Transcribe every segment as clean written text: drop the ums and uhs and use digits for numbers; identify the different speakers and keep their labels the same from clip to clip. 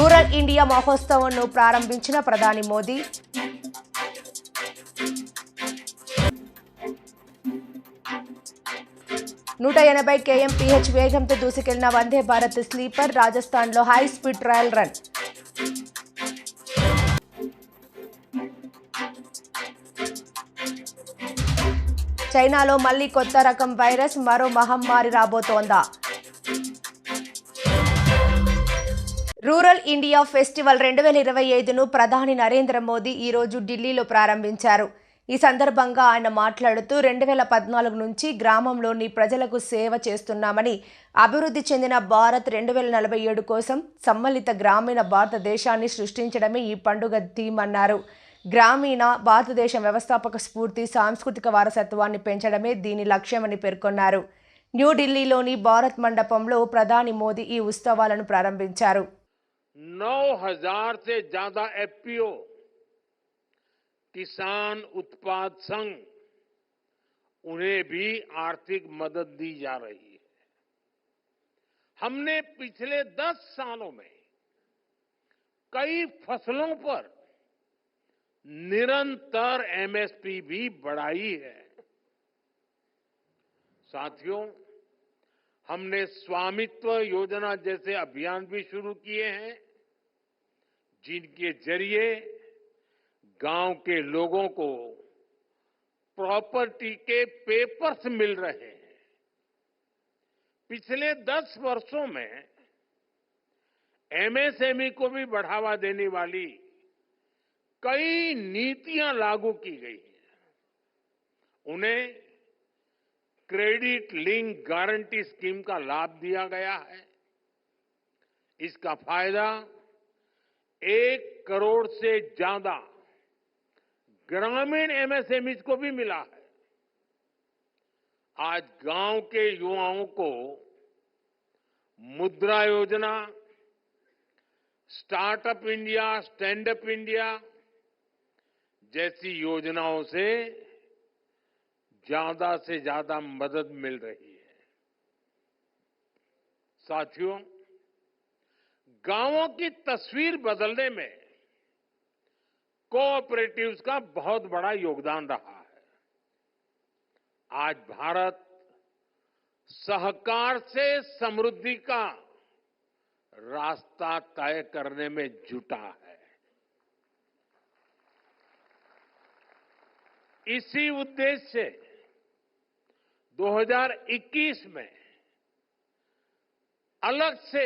Speaker 1: Rural India మహోత్సవంను ప్రారంభించిన ప్రధాని మోదీ. నూట 80 kmph వేగంతో దూసుకెళ్లిన వందే భారత్ స్లీపర్ రాజస్థాన్లో హై స్పీడ్ ట్రయల్ రన్. చైనాలో మళ్లీ కొత్త రకం వైరస్, మరో మహమ్మారి రాబోతోందా? రూరల్ ఇండియా ఫెస్టివల్ 2025ను ప్రధాని నరేంద్ర మోదీ ఈరోజు ఢిల్లీలో ప్రారంభించారు. ఈ సందర్భంగా ఆయన మాట్లాడుతూ 2014 నుంచి గ్రామంలోని ప్రజలకు సేవ చేస్తున్నామని, అభివృద్ధి చెందిన భారత్ 2047 కోసం సమ్మిళిత గ్రామీణ భారతదేశాన్ని సృష్టించడమే ఈ పండుగ థీమ్ అన్నారు. గ్రామీణ భారతదేశం వ్యవస్థాపక స్ఫూర్తి, సాంస్కృతిక వారసత్వాన్ని పెంచడమే దీని లక్ష్యమని పేర్కొన్నారు. న్యూఢిల్లీలోని భారత్ మండపంలో ప్రధాని మోదీ ఈ ఉత్సవాలను ప్రారంభించారు.
Speaker 2: 9,000 से ज्यादा एफपीओ, किसान उत्पाद संघ, उन्हें भी आर्थिक मदद दी जा रही है. हमने पिछले 10 सालों में कई फसलों पर निरंतर एमएसपी भी बढ़ाई है. साथियों, हमने स्वामित्व योजना जैसे अभियान भी शुरू किए हैं, जिनके जरिए गांव के लोगों को प्रॉपर्टी के पेपर्स मिल रहे हैं. पिछले 10 वर्षों में एमएसएमई को भी बढ़ावा देने वाली कई नीतियां लागू की गई हैं. उन्हें क्रेडिट लिंक गारंटी स्कीम का लाभ दिया गया है. इसका फायदा 1 करोड़ से ज्यादा ग्रामीण एमएसएमई को भी मिला है. आज गांव के युवाओं को मुद्रा योजना, startup India, stand up India जैसी योजनाओं से ज्यादा मदद मिल रही है. साथियों, गांवों की तस्वीर बदलने में कोऑपरेटिव्स का बहुत बड़ा योगदान रहा है. आज भारत सहकार से समृद्धि का रास्ता तय करने में जुटा है. इसी उद्देश्य से 2021 में अलग से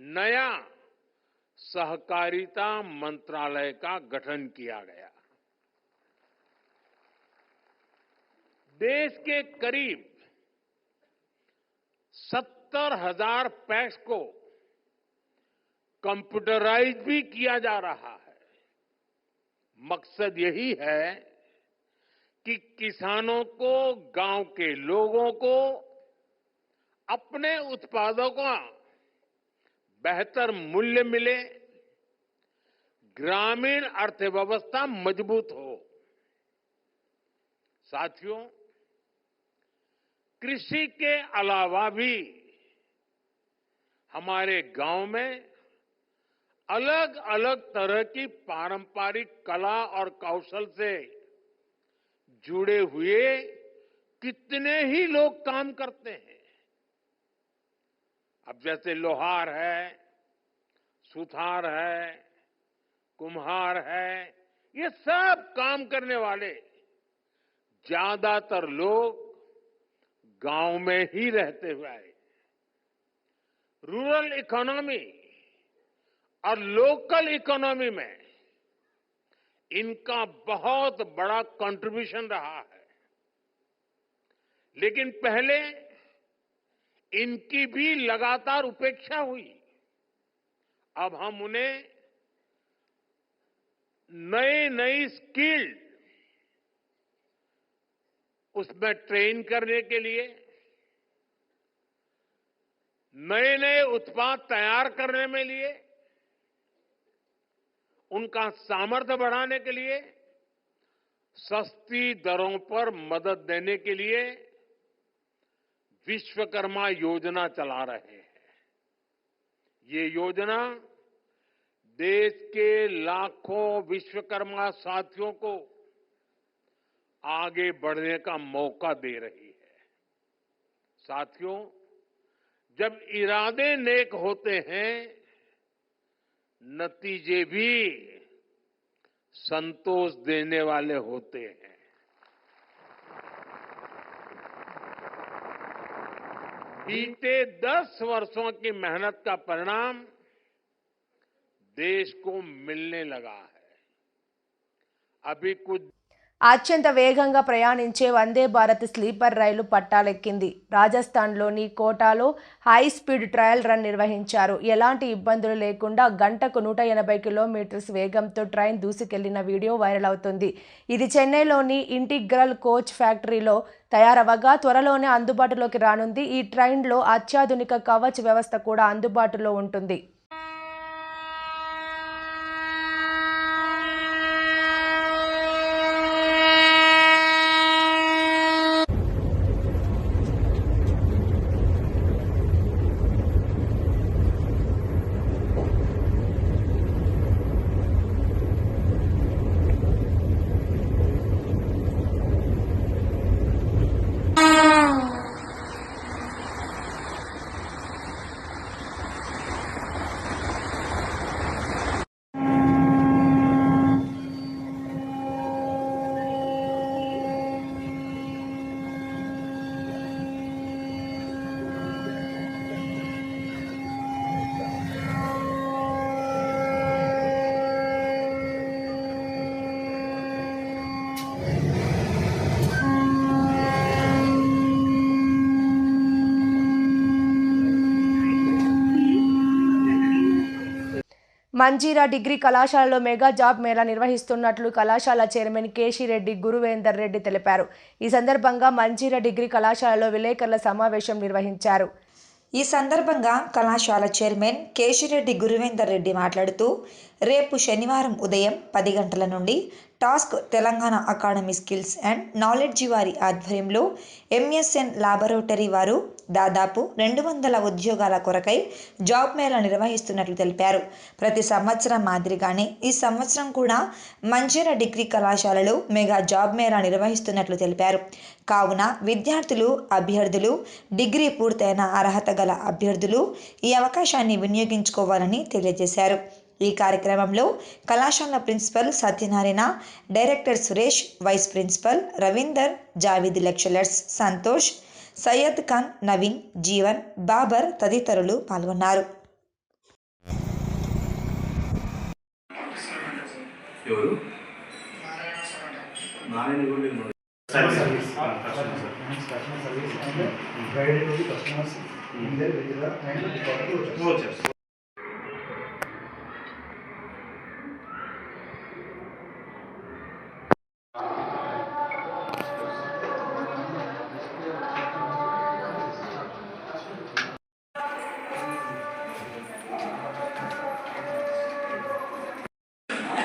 Speaker 2: नया सहकारिता मंत्रालय का गठन किया गया. देश के करीब 70,000 पैक्स को कंप्यूटराइज भी किया जा रहा है. मकसद यही है कि किसानों को, गांव के लोगों को अपने उत्पादों का बेहतर मूल्य मिले, ग्रामीण अर्थव्यवस्था मजबूत हो. साथियों, कृषि के अलावा भी हमारे गांव में अलग अलग तरह की पारंपरिक कला और कौशल से जुड़े हुए कितने ही लोग काम करते हैं. अब जैसे लोहार है, सुथार है, कुम्हार है, ये सब काम करने वाले ज्यादातर लोग गांव में ही रहते हुए आए. रूरल इकोनॉमी और लोकल इकोनॉमी में इनका बहुत बड़ा कंट्रीब्यूशन रहा है. लेकिन पहले इनकी भी लगातार उपेक्षा हुई. अब हम उन्हें नई स्किल उसमें ट्रेन करने के लिए, नए उत्पाद तैयार करने में लिए, उनका सामर्थ्य बढ़ाने के लिए, सस्ती दरों पर मदद देने के लिए विश्वकर्मा योजना चला रहे हैं. ये योजना देश के लाखों विश्वकर्मा साथियों को आगे बढ़ने का मौका दे रही है। साथियों, जब इरादे नेक होते हैं, नतीजे भी संतोष देने वाले होते हैं। बीते 10 वर्षों की मेहनत का परिणाम देश को मिलने लगा है। अभी कुछ
Speaker 1: అత్యంత వేగంగా ప్రయాణించే వందే భారత్ స్లీపర్ రైలు పట్టాలెక్కింది. రాజస్థాన్లోని కోటాలో హై స్పీడ్ ట్రయల్ రన్ నిర్వహించారు. ఎలాంటి ఇబ్బందులు లేకుండా గంటకు 180 కిలోమీటర్స్ వేగంతో ట్రైన్ దూసుకెళ్లిన వీడియో వైరల్ అవుతుంది. ఇది చెన్నైలోని ఇంటిగ్రల్ కోచ్ ఫ్యాక్టరీలో తయారవగా త్వరలోనే అందుబాటులోకి రానుంది. ఈ ట్రైన్లో అత్యాధునిక కవచ్ వ్యవస్థ కూడా అందుబాటులో ఉంటుంది. మంజీరా డిగ్రీ కళాశాలలో మెగా జాబ్ మేళా నిర్వహిస్తున్నట్లు కళాశాల చైర్మన్ కేశిరెడ్డి గురువేందర్ రెడ్డి తెలిపారు. ఈ సందర్భంగా మంజీరా డిగ్రీ కళాశాలలో విలేకరుల సమావేశం నిర్వహించారు.
Speaker 3: ఈ సందర్భంగా కళాశాల చైర్మన్ కేశిరెడ్డి గురువేందర్ రెడ్డి మాట్లాడుతూ, రేపు శనివారం ఉదయం 10 గంటల నుండి task Telangana academy skills and knowledge వారి ఆధ్వర్యంలో ఎంఎస్ఎన్ లాబొరేటరీ వారు దాదాపు 200 ఉద్యోగాల కొరకై జాబ్ మేళా నిర్వహిస్తున్నట్లు తెలిపారు. ప్రతి సంవత్సరం మాదిరిగానే ఈ సంవత్సరం కూడా మంజీరా డిగ్రీ కళాశాలలో మెగా జాబ్ మేళా నిర్వహిస్తున్నట్లు తెలిపారు. కావున విద్యార్థులు, అభ్యర్థులు, డిగ్రీ పూర్తయిన అర్హత గల అభ్యర్థులు ఈ అవకాశాన్ని వినియోగించుకోవాలని తెలియజేశారు. ఈ కార్యక్రమంలో కళాశాల principal Satyanarayana, director Suresh, vice principal Ravinder, Javed lecturers Santosh, Syed Khan, Naveen, Jeevan, Babar తదితరులు పాల్గొన్నారు.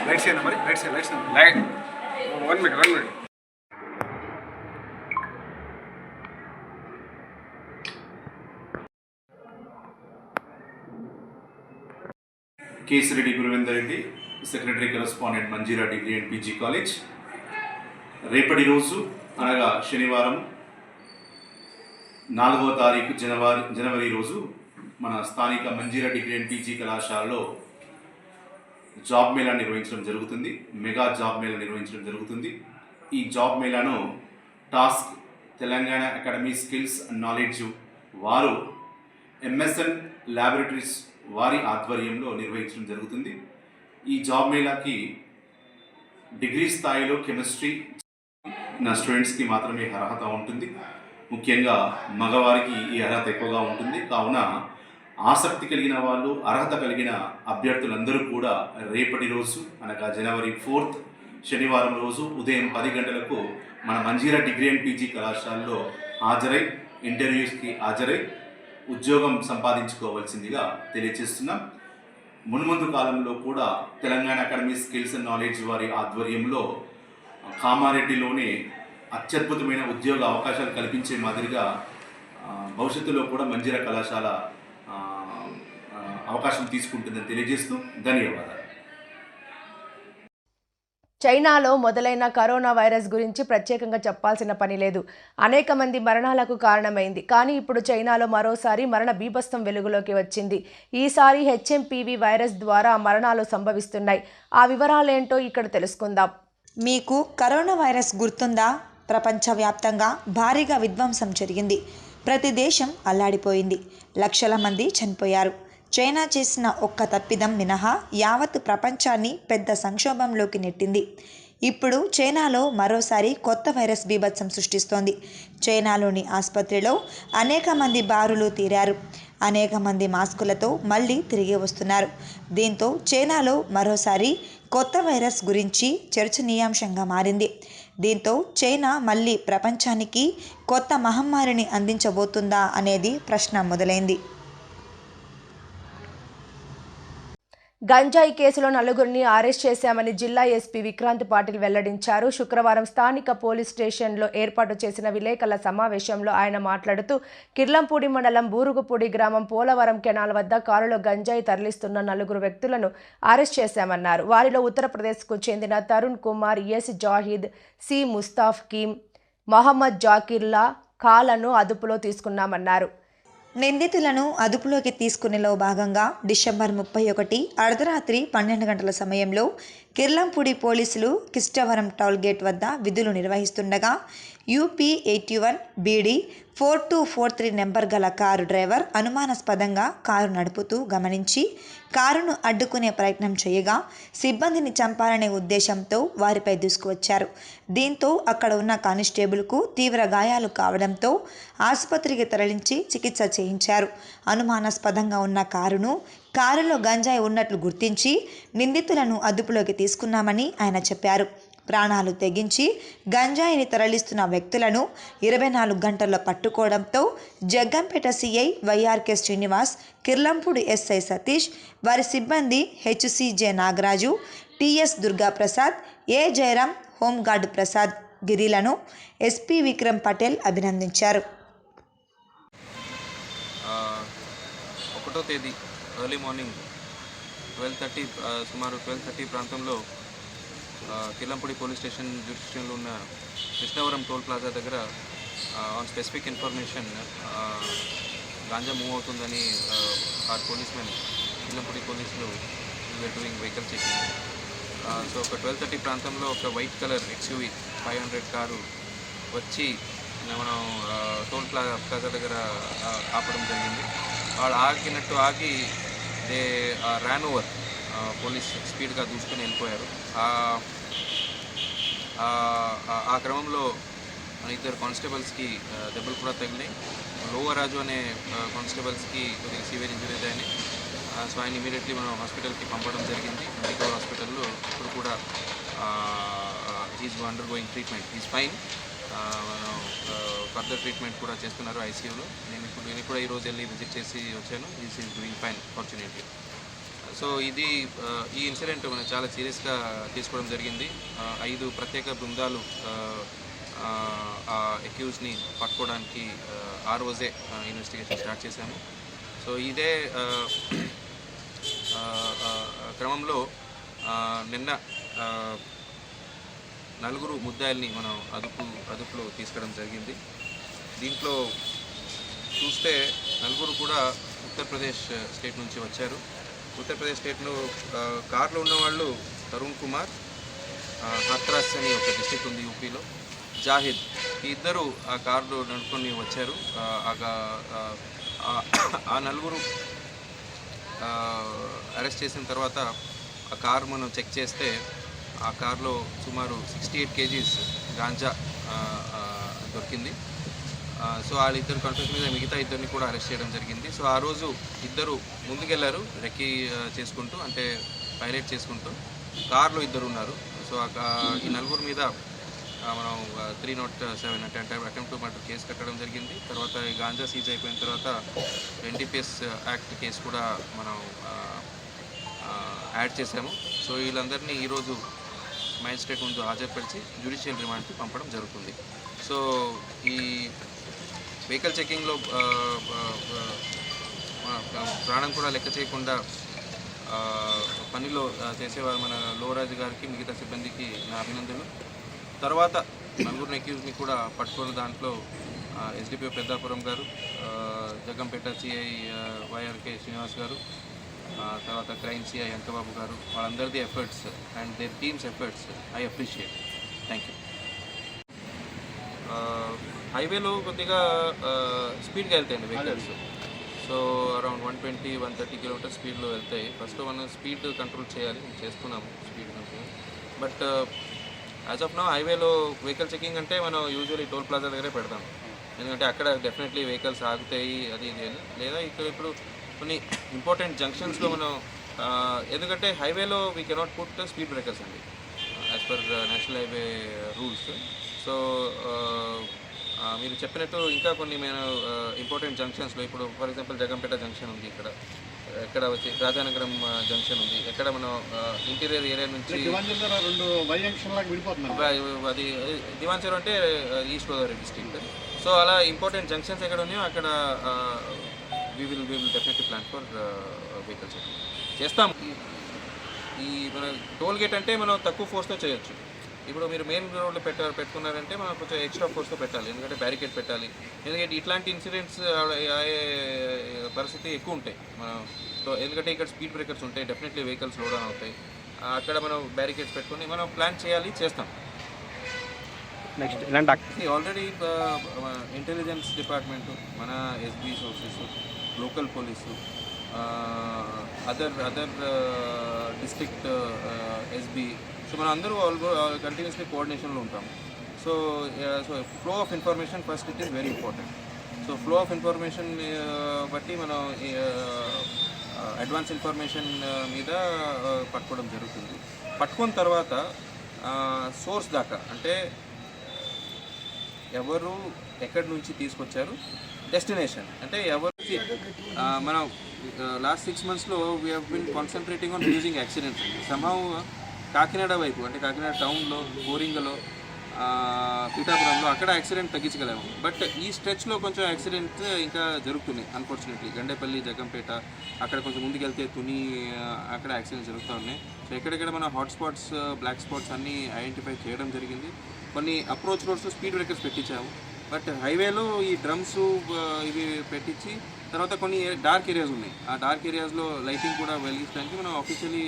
Speaker 4: లైట్స్ అయినా మరి lights light 1 minute
Speaker 5: Keshireddy Guruvender Reddy, secretary correspondent Manjeera degree and PG college. రేపటి రోజు అనగా శనివారం 4వ తారీఖు జనవరి రోజు మన స్థానిక మంజీరా డిగ్రీ అండ్ పీజీ కళాశాలలో జాబ్ మేళా నిర్వహించడం జరుగుతుంది. మెగా జాబ్ మేళా నిర్వహించడం జరుగుతుంది. ఈ జాబ్ మేళాను TASK Telangana academy skills and knowledge వారు ఎంఎస్ఎన్ ల్యాబొరేటరీస్ వారి ఆధ్వర్యంలో నిర్వహించడం జరుగుతుంది. ఈ జాబ్ మేళాకి డిగ్రీ స్థాయిలో కెమిస్ట్రీ నా స్టూడెంట్స్కి మాత్రమే అర్హత ఉంటుంది. ముఖ్యంగా మగవారికి ఈ అర్హత ఎక్కువగా ఉంటుంది. కావున ఆసక్తి కలిగిన వాళ్ళు, అర్హత కలిగిన అభ్యర్థులందరూ కూడా రేపటి రోజు అనగా జనవరి 4th శనివారం రోజు ఉదయం 10 గంటలకు మన మంజీరా డిగ్రీ అండ్ పీజీ కళాశాలలో హాజరై ఇంటర్వ్యూస్కి హాజరై ఉద్యోగం సంపాదించుకోవాల్సిందిగా తెలియజేస్తున్నాం. మున్ముందు కాలంలో కూడా Telangana academy skills and knowledge వారి ఆధ్వర్యంలో కామారెడ్డిలోనే అత్యద్భుతమైన ఉద్యోగ అవకాశాలు కల్పించే మాదిరిగా భవిష్యత్తులో కూడా మంజీరా కళాశాల అవకాశం తీసుకుంటుందని తెలియజేస్తూ ధన్యవాదాలు.
Speaker 1: చైనాలో మొదలైన కరోనా వైరస్ గురించి ప్రత్యేకంగా చెప్పాల్సిన పని లేదు. అనేక మంది మరణాలకు కారణమైంది. కానీ ఇప్పుడు చైనాలో మరోసారి మరణ బీభత్సం వెలుగులోకి వచ్చింది. ఈసారి హెచ్ఎంపీవీ వైరస్ ద్వారా మరణాలు సంభవిస్తున్నాయి. ఆ వివరాలేంటో ఇక్కడ తెలుసుకుందాం.
Speaker 3: మీకు కరోనా వైరస్ గుర్తుందా? ప్రపంచవ్యాప్తంగా భారీగా విధ్వంసం జరిగింది. ప్రతి దేశం అల్లాడిపోయింది. లక్షల మంది చనిపోయారు. చైనా చేసిన ఒక్క తప్పిదం మినహా యావత్ ప్రపంచాన్ని పెద్ద సంక్షోభంలోకి నెట్టింది. ఇప్పుడు చైనాలో మరోసారి కొత్త వైరస్ బీభత్సం సృష్టిస్తోంది. చైనాలోని ఆసుపత్రిలో అనేక మంది బారులు తీరారు. అనేక మంది మాస్కులతో మళ్ళీ తిరిగి వస్తున్నారు. దీంతో చైనాలో మరోసారి కొత్త వైరస్ గురించి చర్చనీయాంశంగా మారింది. దీంతో చైనా మళ్ళీ ప్రపంచానికి కొత్త మహమ్మారిని అందించబోతుందా అనేది ప్రశ్న మొదలైంది.
Speaker 1: గంజాయి కేసులో నలుగురిని అరెస్ట్ చేశామని జిల్లా ఎస్పీ విక్రాంత్ పాటిల్ వెల్లడించారు. శుక్రవారం స్థానిక పోలీస్ స్టేషన్లో ఏర్పాటు చేసిన విలేకరుల సమావేశంలో ఆయన మాట్లాడుతూ కిర్లంపూడి మండలం బూరుగుపూడి గ్రామం పోలవరం కెనాల్ వద్ద కారులో గంజాయి తరలిస్తున్న నలుగురు వ్యక్తులను అరెస్ట్ చేశామన్నారు. వారిలో ఉత్తరప్రదేశ్కు చెందిన తరుణ్ కుమార్, ఎస్ జాహిద్, సి ముస్తాఫ్ కీమ్, మహమ్మద్ జాకిర్లా ఖాలను అదుపులో తీసుకున్నామన్నారు.
Speaker 3: నిందితులను అదుపులోకి తీసుకునేలో భాగంగా డిసెంబర్ 31 అర్ధరాత్రి 12 గంటల సమయంలో కిర్లంపూడి పోలీసులు కిష్టవరం టోల్గేట్ వద్ద విధులు నిర్వహిస్తుండగా యూపీ 81 బీడీ 4243 నెంబర్ గల కారు డ్రైవర్ అనుమానాస్పదంగా కారు నడుపుతూ గమనించి కారును అడ్డుకునే ప్రయత్నం చేయగా సిబ్బందిని చంపాలనే ఉద్దేశంతో వారిపై దూసుకువచ్చారు. దీంతో అక్కడ ఉన్న కానిస్టేబుల్కు తీవ్ర గాయాలు కావడంతో ఆసుపత్రికి తరలించి చికిత్స చేయించారు. అనుమానాస్పదంగా ఉన్న కారులో గంజాయి ఉన్నట్లు గుర్తించి నిందితులను అదుపులోకి తీసుకున్నామని ఆయన చెప్పారు. ప్రాణాలు తెగించి గంజాయిని తరలిస్తున్న వ్యక్తులను 24 గంటల్లో పట్టుకోవడంతో Jaggampeta CI YRK Srinivas, Kirlampudi SI Satish, వారి సిబ్బంది HCJ Nagaraju, TS Durgaprasad, A Jayaram, home guard Prasad గిరిలను ఎస్పీ విక్రమ్ పటేల్ అభినందించారు.
Speaker 6: 1వ తేదీ ఎర్లీ మార్నింగ్ 12:30 సుమారు 12:30 ప్రాంతంలో కిర్లంపూడి పోలీస్ స్టేషన్ జ్యూరిడిక్షన్లో ఉన్న కృష్ణవరం టోల్ ప్లాజా దగ్గర on specific information ganja move అవుతుందని ఆర్ పోలీస్మెన్ కిర్లంపూడి పోలీసులు డూయింగ్ వెహికల్ చెకింగ్. సో ఒక 12:30 ప్రాంతంలో ఒక వైట్ కలర్ ఎక్స్యూవీ 500 కారు వచ్చి మనం టోల్ ప్లాజా దగ్గర ఆపడం జరిగింది. వాళ్ళు ఆగినట్టు ఆగి దే ర్యాన్ ఓవర్, పోలీస్ స్పీడ్గా దూసుకొని వెళ్ళిపోయారు. ఆ క్రమంలో ఇద్దరు కానిస్టేబుల్స్కి దెబ్బలు కూడా తగిలినాయి. లోవరాజు అనే కానిస్టేబుల్స్కి కొద్దిగా సివియర్ ఇంజరీస్ అయినాయి. సో ఆయన ఇమీడియట్లీ మనం హాస్పిటల్కి పంపడం జరిగింది. మెడికల్ హాస్పిటల్లో ఇప్పుడు కూడా he's under going treatment, he's fine. మనం ఫర్దర్ ట్రీట్మెంట్ కూడా చేస్తున్నారు ఐసీయూలో. నేను కూడా ఈరోజు వెళ్ళి విజిట్ చేసి వచ్చాను. He's doing fine fortunately. So ఇది ఈ ఇన్సిడెంట్ మనం చాలా సీరియస్గా తీసుకోవడం జరిగింది. 5 ప్రత్యేక బృందాలు అక్యూజ్ని పట్టుకోవడానికి ఆ రోజే ఇన్వెస్టిగేషన్ స్టార్ట్ చేశాము. సో ఇదే క్రమంలో నిన్న 4 ముద్దాయిల్ని మనం అదుపులో తీసుకోవడం జరిగింది. దీంట్లో చూస్తే 4 కూడా ఉత్తరప్రదేశ్ స్టేట్ నుంచి వచ్చారు. ఉత్తరప్రదేశ్ స్టేట్లో కార్లో ఉన్నవాళ్ళు తరుణ్ కుమార్, హత్రాస్ అని ఒక డిస్ట్రిక్ట్ ఉంది యూపీలో, జాహిద్, ఈ ఇద్దరు ఆ కార్లో నడుపుకొని వచ్చారు. ఆ 4 అరెస్ట్ చేసిన తర్వాత ఆ కారు మనం చెక్ చేస్తే ఆ కార్లో సుమారు 68 kgs గాంజా దొరికింది. సో వాళ్ళిద్దరు కన్ఫ్యూషన్ మీద మిగతా ఇద్దరిని కూడా అరెస్ట్ చేయడం జరిగింది. సో ఆ రోజు ఇద్దరు ముందుకెళ్లారు రెక్కీ చేసుకుంటూ, అంటే పైలట్ చేసుకుంటూ. కార్లో ఇద్దరు ఉన్నారు. సో ఈ 4 మీద మనం 307 అంటే అటెంప్ట్ టు మర్డర్ కేసు కట్టడం జరిగింది. తర్వాత ఈ గాంజా సీజ్ అయిపోయిన తర్వాత ఎన్డీపీఎస్ యాక్ట్ కేసు కూడా మనం యాడ్ చేశాము. సో వీళ్ళందరినీ ఈరోజు మ్యాజిస్ట్రేట్ ముందు హాజరుపరిచి జ్యుడిషియల్ రిమాండ్కి పంపడం జరుగుతుంది. సో ఈ వెహికల్ చెకింగ్లో ప్రాణం కూడా లెక్క చేయకుండా పనిలో చేసేవారు మన లోరాజు గారికి, మిగతా సిబ్బందికి నా అభినందనలు. తర్వాత నలుగురిని అక్యూజ్ని కూడా పట్టుకున్న దాంట్లో ఎస్డిపిఓ పెద్దాపురం గారు, జగ్గంపేట సిఐ వైఆర్కే శ్రీనివాస్ గారు, తర్వాత క్రైమ్ సిఐ అంకబాబు గారు, వాళ్ళందరిది efforts and their teams efforts I appreciate. Thank you. హైవేలో కొద్దిగా స్పీడ్గా వెళ్తాయండి వెహికల్స్. సో అరౌండ్ 120-130 కిలోమీటర్ స్పీడ్లో వెళ్తాయి. ఫస్ట్ మనం స్పీడ్ కంట్రోల్ చేయాలి, చేస్తున్నాము speed control. But as of now హైవేలో వెహికల్ చెకింగ్ అంటే మనం యూజువల్లీ టోల్ ప్లాజా దగ్గరే పెడతాం. ఎందుకంటే అక్కడ డెఫినెట్లీ వెహికల్స్ ఆగుతాయి అది ఇది అని. లేదా ఇక్కడ ఇప్పుడు కొన్ని ఇంపార్టెంట్ జంక్షన్స్లో మనం ఎందుకంటే హైవేలో we cannot put speed breakers అండి as per national highway rules. So మీరు చెప్పినట్టు ఇంకా కొన్ని మేము ఇంపార్టెంట్ జంక్షన్స్లో ఇప్పుడు ఫర్ ఎగ్జాంపుల్ జగంపేట జంక్షన్ ఉంది, ఎక్కడ వచ్చి రాజానగరం జంక్షన్ ఉంది, ఎక్కడ మనం ఇంటీరియర్ ఏరియా నుంచి అది దివాన్చర్ అంటే ఈస్ట్ గోదావరి డిస్ట్రిక్ట్. సో అలా ఇంపార్టెంట్ జంక్షన్స్ ఎక్కడ ఉన్నాయో అక్కడ we will definitely plan for vehicles చేస్తాం. ఈ మన టోల్ గేట్ అంటే మనం తక్కువ ఫోర్స్తో చేయొచ్చు. ఇప్పుడు మీరు మెయిన్ రోడ్లో పెట్టుకున్నారంటే మనం కొంచెం ఎక్స్ట్రా ఫోర్స్తో పెట్టాలి, ఎందుకంటే బ్యారికేడ్ పెట్టాలి. ఎందుకంటే ఇట్లాంటి ఇన్సిడెంట్స్ అయ్యే పరిస్థితి ఎక్కువ ఉంటాయి మనం. సో ఎందుకంటే ఇక్కడ స్పీడ్ బ్రేకర్స్ ఉంటాయి, డెఫినెట్లీ వెహికల్స్ స్లో డౌన్ అవుతాయి. అక్కడ మనం బ్యారికేడ్స్ పెట్టుకొని మనం ప్లాన్ చేయాలి, చేస్తాం.
Speaker 7: నెక్స్ట్ ఇలాంటి
Speaker 6: ఆల్రెడీ ఇంటెలిజెన్స్ డిపార్ట్మెంట్, మన SB sources, local police, other district SB, so మనం అందరూ కంటిన్యూస్లీ కోఆర్డినేషన్లో ఉంటాం. So flow of information first it is very important. So flow of information బట్టి మనం అడ్వాన్స్ ఇన్ఫర్మేషన్ మీద పట్టుకోవడం జరుగుతుంది. పట్టుకున్న తర్వాత సోర్స్ దాకా అంటే ఎవరు ఎక్కడి నుంచి తీసుకొచ్చారు, డెస్టినేషన్ అంటే ఎవరు మనం లాస్ట్ 6 monthsలో we have been concentrating on reducing accidents. Somehow Kakinada వైపు అంటే కాకినాడ టౌన్లో, కోరింగలో, పీఠాపురంలో అక్కడ యాక్సిడెంట్ తగ్గించగలేము. బట్ ఈ స్ట్రెచ్లో కొంచెం యాక్సిడెంట్ ఇంకా జరుగుతున్నాయి అన్ఫార్చునేట్లీ. గండేపల్లి, జగ్గంపేట, అక్కడ కొంచెం ముందుకెళ్తే తుని, అక్కడ యాక్సిడెంట్స్ జరుగుతూ ఉన్నాయి. సో ఎక్కడెక్కడ మన హాట్ స్పాట్స్, బ్లాక్ స్పాట్స్ అన్నీ ఐడెంటిఫై చేయడం జరిగింది. కొన్ని అప్రోచ్ రోడ్స్ స్పీడ్ బ్రేకర్స్ పెట్టించాము. బట్ హైవేలో ఈ డ్రమ్స్ ఇవి పెట్టించి తర్వాత కొన్ని డార్క్ ఏరియాస్ ఉన్నాయి. ఆ డార్క్ ఏరియాస్లో లైటింగ్ కూడా వెలిగించడానికి మనం ఆఫీషియలీ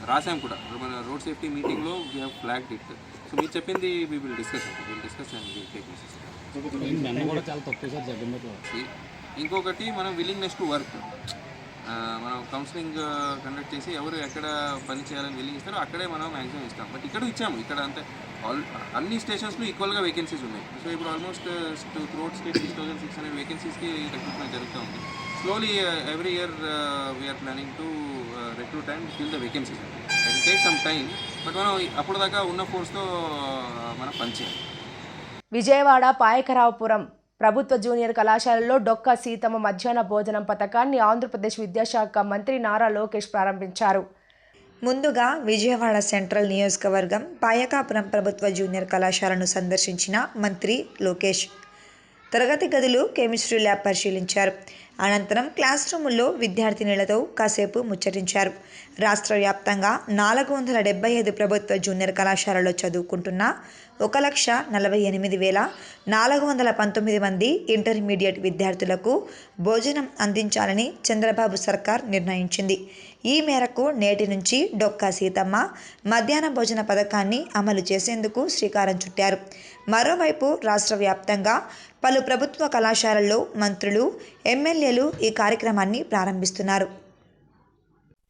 Speaker 6: రాసాం కూడా. మన రోడ్ సేఫ్టీ మీటింగ్లో we have flagged it. So మీరు చెప్పింది వీ విల్ డిస్కస్ అండ్ ఇంకొకటి మనం విల్లింగ్నెస్ టు వర్క్. మనం కౌన్సిలింగ్ కండక్ట్ చేసి ఎవరు ఎక్కడ పని చేయాలని విల్లింగ్ ఇస్తారో అక్కడే మనం మ్యాక్సిమం ఇస్తాం. బట్ ఇక్కడ ఇచ్చాము, ఇక్కడ అంతే అన్ని స్టేషన్స్లో ఈక్వల్గా వేకెన్సీస్ ఉన్నాయి. సో ఇప్పుడు ఆల్మోస్ట్ త్రూఅవుట్ స్టేట్ 6,600 వేకెన్సీస్కి రిక్రూట్మెంట్ జరుగుతూ ఉంది. Slowly every year we are planning to recruit and fill the vacancies. It take some time, but మనం అప్పుడు దాకా ఉన్న ఫోర్స్తో మనం పనిచేయాలి.
Speaker 1: విజయవాడ పాయకరావుపురం ప్రభుత్వ జూనియర్ కళాశాలలో డొక్కా సీతమ్మ మధ్యాహ్న భోజనం పథకాన్ని ఆంధ్రప్రదేశ్ విద్యాశాఖ మంత్రి నారా లోకేష్ ప్రారంభించారు.
Speaker 3: ముందుగా విజయవాడ సెంట్రల్ నియోజకవర్గం పాయకాపురం ప్రభుత్వ జూనియర్ కళాశాలను సందర్శించిన మంత్రి లోకేష్ తరగతి గదులు, కెమిస్ట్రీ ల్యాబ్ పరిశీలించారు. అనంతరం క్లాస్ రూముల్లో విద్యార్థినులతో కాసేపు ముచ్చటించారు. రాష్ట్ర వ్యాప్తంగా 475 ప్రభుత్వ జూనియర్ కళాశాలలో చదువుకుంటున్న 1,48,419 మంది ఇంటర్మీడియట్ విద్యార్థులకు భోజనం అందించాలని చంద్రబాబు సర్కార్ నిర్ణయించింది. ఈ మేరకు నేటి నుంచి డొక్కా సీతమ్మ మధ్యాహ్న భోజన పథకాన్ని అమలు చేసేందుకు శ్రీకారం చుట్టారు. మరోవైపు రాష్ట్ర వ్యాప్తంగా పలు ప్రభుత్వ కళాశాలల్లో మంత్రులు, ఎమ్మెల్యేలు ఈ కార్యక్రమాన్ని ప్రారంభిస్తున్నారు.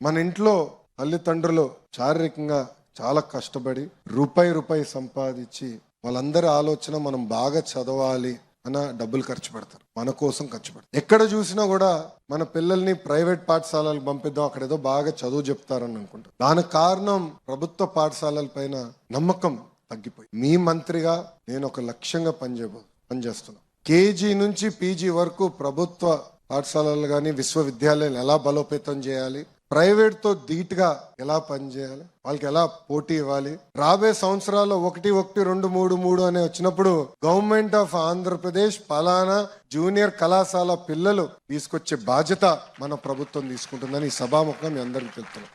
Speaker 8: మన ఇంట్లో తల్లిదండ్రులు శారీరకంగా చాలా కష్టపడి రూపాయి సంపాదించి వాళ్ళందరి ఆలోచన మనం బాగా చదవాలి అన్న డబ్బులు ఖర్చు పెడతారు, మన కోసం ఖర్చు పెడతారు. ఎక్కడ చూసినా కూడా మన పిల్లల్ని ప్రైవేట్ పాఠశాలలకు పంపిద్దాం, అక్కడ ఏదో బాగా చదువు చెప్తారని అనుకుంటారు. దానికి కారణం ప్రభుత్వ పాఠశాలల పైన నమ్మకం తగ్గిపోయి. మీ మంత్రిగా నేను ఒక లక్ష్యంగా పనిచేస్తున్నా. కేజీ నుంచి పీజీ వరకు ప్రభుత్వ పాఠశాలలు కానీ విశ్వవిద్యాలయాలు ఎలా బలోపేతం చేయాలి, ప్రైవేట్తో ధీటుగా ఎలా పనిచేయాలి, వాళ్ళకి ఎలా పోటీ ఇవ్వాలి, రాబోయే సంవత్సరాల్లో 1, 1, 2, 3, 3 అనే వచ్చినప్పుడు గవర్నమెంట్ ఆఫ్ ఆంధ్రప్రదేశ్ పలానా జూనియర్ కళాశాల పిల్లలు తీసుకొచ్చే బాధ్యత మన ప్రభుత్వం తీసుకుంటుందని ఈ సభాముఖంగా మీ అందరికీ తెలుపుతున్నాం.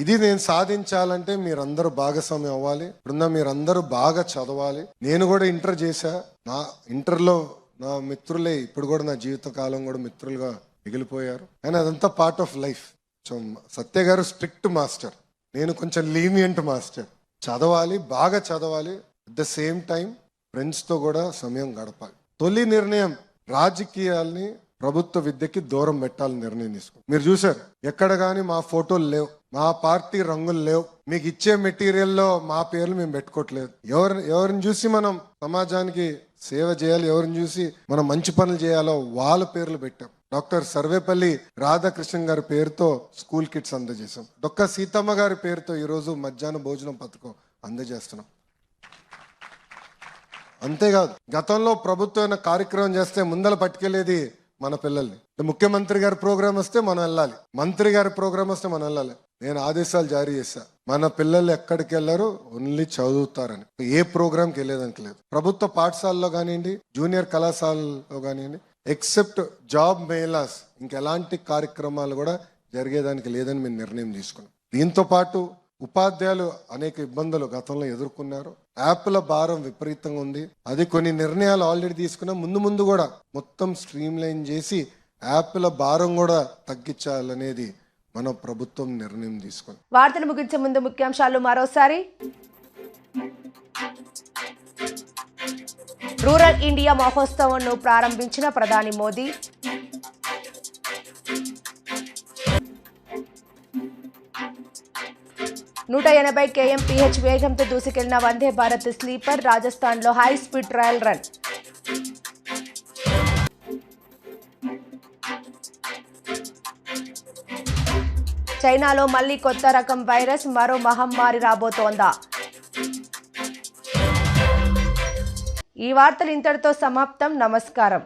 Speaker 8: ఇది నేను సాధించాలంటే మీరందరూ భాగస్వామ్యం అవ్వాలి. ఇప్పుడున్న మీరందరూ బాగా చదవాలి. నేను కూడా ఇంటర్ చేశా. నా ఇంటర్లో నా మిత్రులే ఇప్పుడు కూడా నా జీవిత కాలం కూడా మిత్రులుగా మిగిలిపోయారు. కానీ అదంతా పార్ట్ ఆఫ్ లైఫ్. సత్య గారు స్ట్రిక్ట్ మాస్టర్, నేను కొంచెం లీనియంట్ మాస్టర్. చదవాలి, బాగా చదవాలి. అట్ ద సేమ్ టైం ఫ్రెండ్స్తో కూడా సమయం గడపాలి. తొలి నిర్ణయం రాజకీయాల్ని ప్రభుత్వ విద్యకి దూరం పెట్టాలని నిర్ణయం తీసుకున్నాం. మీరు చూసారు, ఎక్కడ కానీ మా ఫోటోలు లేవు, మా పార్టీ రంగులు లేవు, మీకు ఇచ్చే మెటీరియల్లో మా పేర్లు మేము పెట్టుకోవట్లేదు. ఎవరిని చూసి మనం సమాజానికి సేవ చేయాలి, ఎవరిని చూసి మనం మంచి పనులు చేయాలో వాళ్ళ పేర్లు పెట్టాం. డాక్టర్ సర్వేపల్లి రాధాకృష్ణన్ గారి పేరుతో స్కూల్ కిట్స్ అందజేసాం. డొక్క సీతమ్మ గారి పేరుతో ఈరోజు మధ్యాహ్న భోజనం పథకం అందజేస్తున్నాం. అంతేకాదు, గతంలో ప్రభుత్వం కార్యక్రమం చేస్తే ముందల పట్టుకెళ్ళేది మన పిల్లల్ని. ముఖ్యమంత్రి గారి ప్రోగ్రాం వస్తే మనం వెళ్ళాలి, మంత్రి గారి ప్రోగ్రాం వస్తే మనం వెళ్ళాలి. నేను ఆదేశాలు జారీ చేశా, మన పిల్లలు ఎక్కడికి వెళ్ళారు, ఓన్లీ చదువుతారని. ఏ ప్రోగ్రామ్కి వెళ్ళేదానికి లేదు. ప్రభుత్వ పాఠశాలలో కానివ్వండి, జూనియర్ కళాశాలలో కానివ్వండి, ఎక్సెప్ట్ జాబ్ మేళాస్ ఇంకెలాంటి కార్యక్రమాలు కూడా జరిగేదానికి లేదని మేము నిర్ణయం తీసుకున్నాం. దీంతో పాటు ఉపాధ్యాయులు అనేక ఇబ్బందులు గతంలో ఎదుర్కొన్నారు. యాప్ల భారం విపరీతంగా ఉంది. అది కొన్ని నిర్ణయాలు ఆల్రెడీ తీసుకున్నాం. ముందు కూడా మొత్తం స్ట్రీమ్ లైన్ చేసి యాప్ల భారం కూడా తగ్గించాలనేది మన ప్రభుత్వం నిర్ణయం తీసుకుంది.
Speaker 1: వార్తలు ముగించే ముందు ముఖ్యాంశాలు మరోసారి. రూరల్ ఇండియా మహోత్సవంను ప్రారంభించిన ప్రధాని మోదీ. నూట 80 kmph వేగంతో దూసుకెళ్లిన వందే భారత్ స్లీపర్ రాజస్థాన్లో హై స్పీడ్ ట్రయల్ రన్. చైనాలో మళ్లీ కొత్త రకం వైరస్, మరో మహమ్మారి రాబోతోందా? ఈ వార్తలు ఇంతటితో సమాప్తం. నమస్కారం.